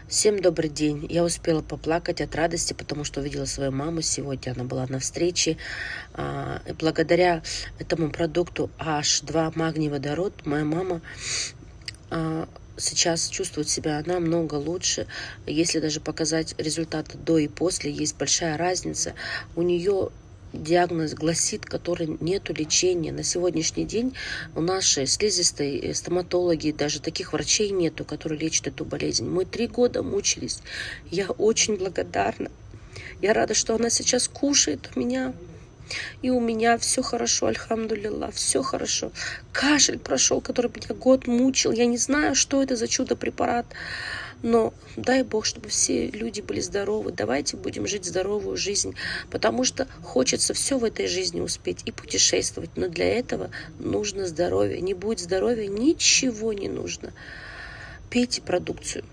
Всем добрый день. Я успела поплакать от радости, потому что увидела свою маму сегодня. Она была на встрече. И благодаря этому продукту H2 магний водород моя мама сейчас чувствует себя намного лучше. Если даже показать результаты до и после, есть большая разница. У нее диагноз гласит, который нету лечения. На сегодняшний день у нашей слизистой стоматологи, даже таких врачей нету, которые лечат эту болезнь. Мы 3 года мучились. Я очень благодарна. Я рада, что она сейчас кушает у меня. И у меня все хорошо, альхамдулилла, все хорошо. Кашель прошел, который меня год мучил. Я не знаю, что это за чудо-препарат. Но дай Бог, чтобы все люди были здоровы. Давайте будем жить здоровую жизнь. Потому что хочется все в этой жизни успеть и путешествовать. Но для этого нужно здоровье. Не будет здоровья, ничего не нужно. Пейте продукцию.